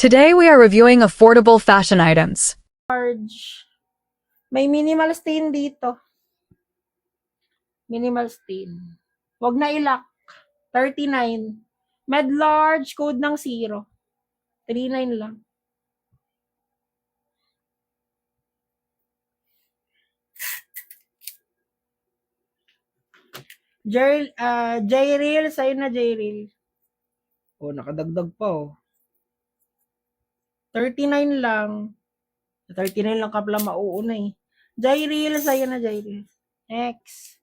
Today we are reviewing affordable fashion items. Large. May minimal stain dito. Minimal stain. Huwag na ilak. 39. Med large, code ng 0. 39 lang. J-Reel, sa'yo na J-Reel. Oh, nakadagdag pa oh. 39 lang. 39 lang ka pala mauuna eh. J-Reel, sa'yo na J-Reel. Next.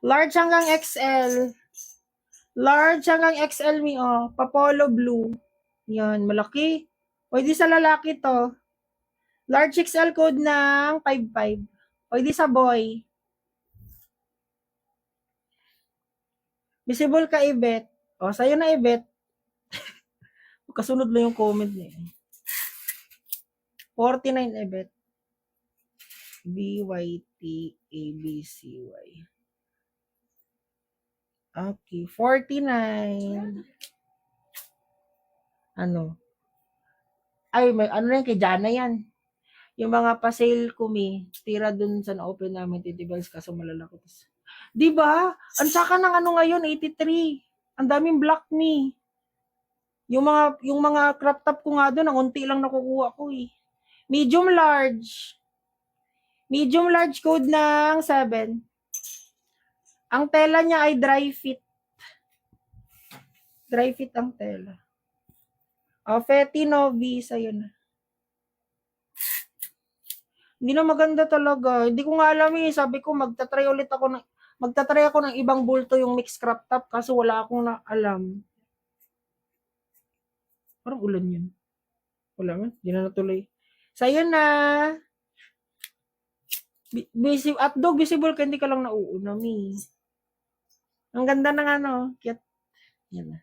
Large hanggang XL. Large hanggang XL mi oh. Papolo blue. Yan, malaki. Pwede sa lalaki to. Large XL code ng 55. Pwede sa boy. Visible ka, Ibet. O, sa'yo na, Ibet. Kasunod lang yung comment niya. 49, Ibet. BYT-ABCY. Okay, 49. Ano? Ay, may ano yan, kay Jana yan. Yung mga pa-sale kumi, tira dun sa na-open namin, titibals kaso malalako. Diba? Ang saka ng ano ngayon, 83. Ang daming black me. Yung mga crop top ko nga doon, ang unti lang nakukuha ko eh. Medium large. Medium large code ng 7. Ang tela niya ay dry fit. Dry fit ang tela. O, Fetty Novi, sa'yo na. Hindi na maganda talaga. Hindi ko nga alam eh. Sabi ko, magtatry ako ng ibang bulto yung mixed crop top kaso wala akong na alam. Parang ulan yun. Wala man. Hindi na natuloy. Sa'yo na. Hotdog, visible ka, hindi ka lang nauuna, mi. Ang ganda ng ano. Cute. Yan na.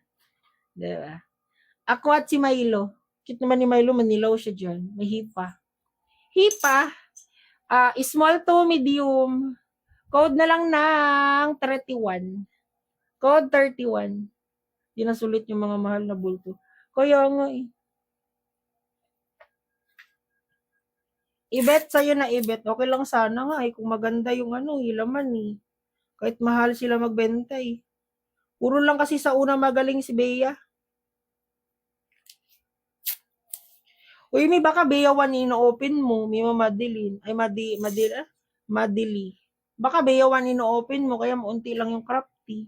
Diba? Ako at si Milo. Cute naman ni Milo. Manilaw siya dyan. May hipa. Hipa. Small to medium. Code na lang ng 31. Code 31. Di na sulit yung mga mahal na bulto. Kaya nga eh. Ibet sa'yo na ibet. Okay lang sana nga eh. Kung maganda yung ano, ilaman eh. Kahit mahal sila magbenta eh. Puro lang kasi sa una magaling si Bea. Uy, may baka Bea 1 ino-open mo. May Madeline. Ay, Madili. Baka Bea 1 ino-open mo. Kaya maunti lang yung crafty.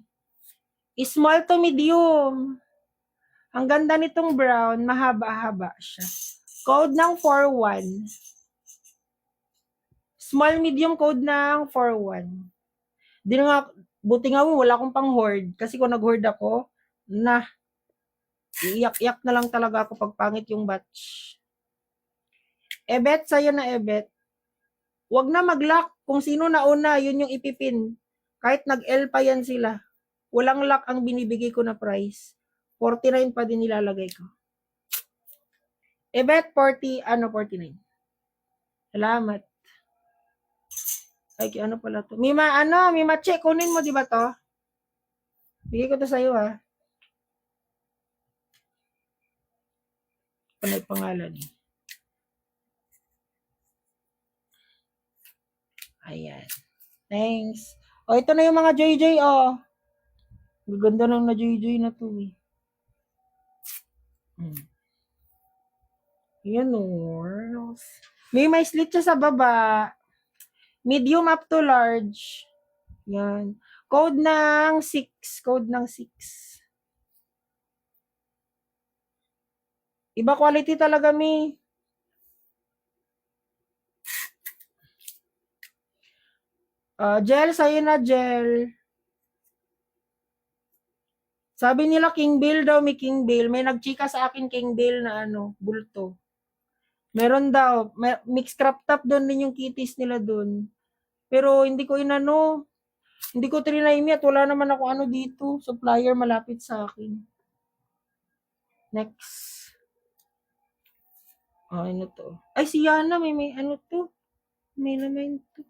Small to medium. Ang ganda nitong brown. Mahaba-haba siya. Code ng 41. Small medium code ng 41. Di na nga, buti nga wala akong pang hoard. Kasi kung nag-hoard ako, iiyak-iyak na lang talaga ako pag pangit yung batch. Ebet, sa'yo na Ebet. Huwag na mag-lock. Kung sino nauna, yun yung ipipin. Kahit nag-L pa yan sila. Walang lock ang binibigay ko na price. 49 pa din nilalagay ko. Ebet, 49. Salamat. Ay, ano pala to? Mima, check. Kunin mo, di ba to? Bigay ko to sa'yo, ha. Ano yung pangalan eh? Ayan. Thanks. O, ito na yung mga Joy-Joy, oh. Ganda lang na Joy-Joy na to, eh. Yan, oh. May slit siya sa baba. Medium up to large. Yan. Code ng 6. Code ng 6. Iba quality talaga, mi. Gel, sa'yo na gel. Sabi nila King Bale daw, may King Bale. May nagchika sa akin King Bale na bulto. Meron daw. Mixed crop top doon din yung kitties nila doon. Pero hindi ko hindi ko trinay at wala naman ako dito. Supplier malapit sa akin. Next. Ano to? Ay, si Yana, may ano to? May naman to.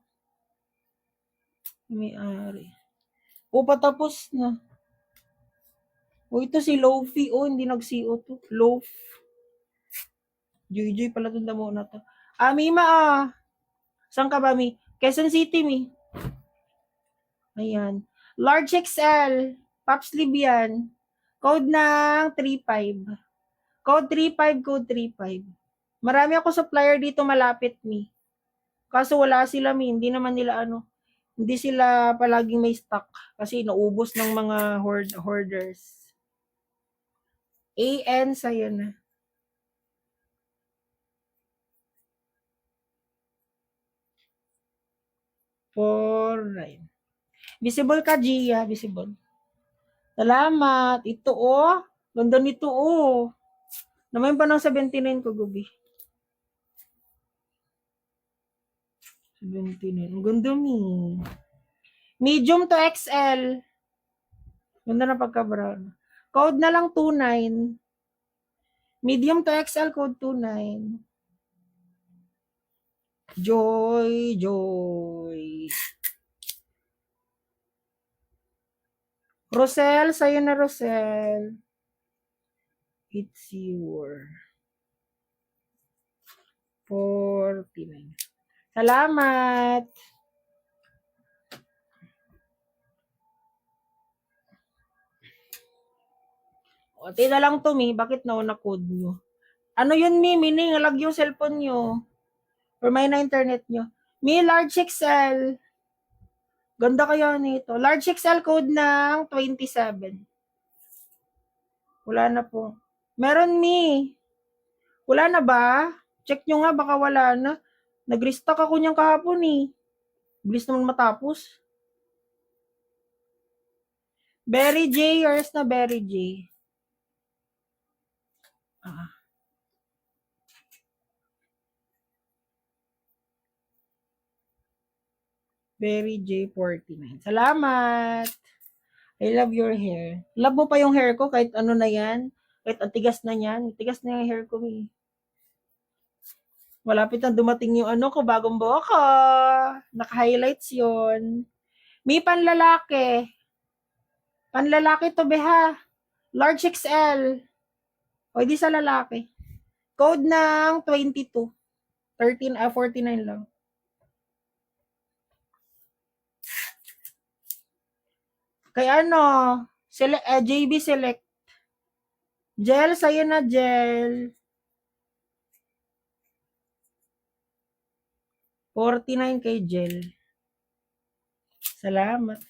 May ari. O, patapos na. O ito si Lofi. Oh, hindi nag-CO to. Loaf. Joy pala itong damo na to. Mima Saan ka ba, Mi? Quezon City, Mi. Ayan. Large XL. Pops Libyan. Code ng 35. Code 35, code 35. Marami ako supplier dito malapit, Mi. Kaso wala sila, Mi. Hindi naman nila hindi sila palaging may stock kasi naubos ng mga hoarders. AN sa'yo na. For 9. Visible ka, Gia. Visible. Salamat. Ito, Ganda nito, Naman pa ng 79 ko, Gubi. 79. Ang ganda, Mi. Medium to XL. Ganda na pagka-brown. Code na lang 29. Medium to XL, code 29. Joy. Rosel, sa'yo na, Rosel. It's your 49. Salamat. O, na lang to, Mi. Bakit nauna code nyo? Ano yun, Mi? Meaning, alag yung cellphone nyo. Or may na internet nyo. Mi, large XL. Ganda kaya nito. Large XL code ng 27. Wala na po. Meron, Mi. Wala na ba? Check nyo nga, baka wala na. Nag-restock ako niyang kahapon, Bilis naman matapos. Berry J, yours na Berry J. Berry J 49. Salamat. I love your hair. Love mo pa yung hair ko kahit ano na yan. Kahit ang tigas na yan. Tigas na yung hair ko, Mi. Malapit na dumating yung ko, bagong buhok ko. Naka-highlights yun. Mi, panlalaki. Panlalaki to, beha. Large XL. O, di sa lalaki. Code ng 22. 49 lang. Kaya JB Select. Gel, sa'yo na, Gel. 49 kay Gel. Salamat.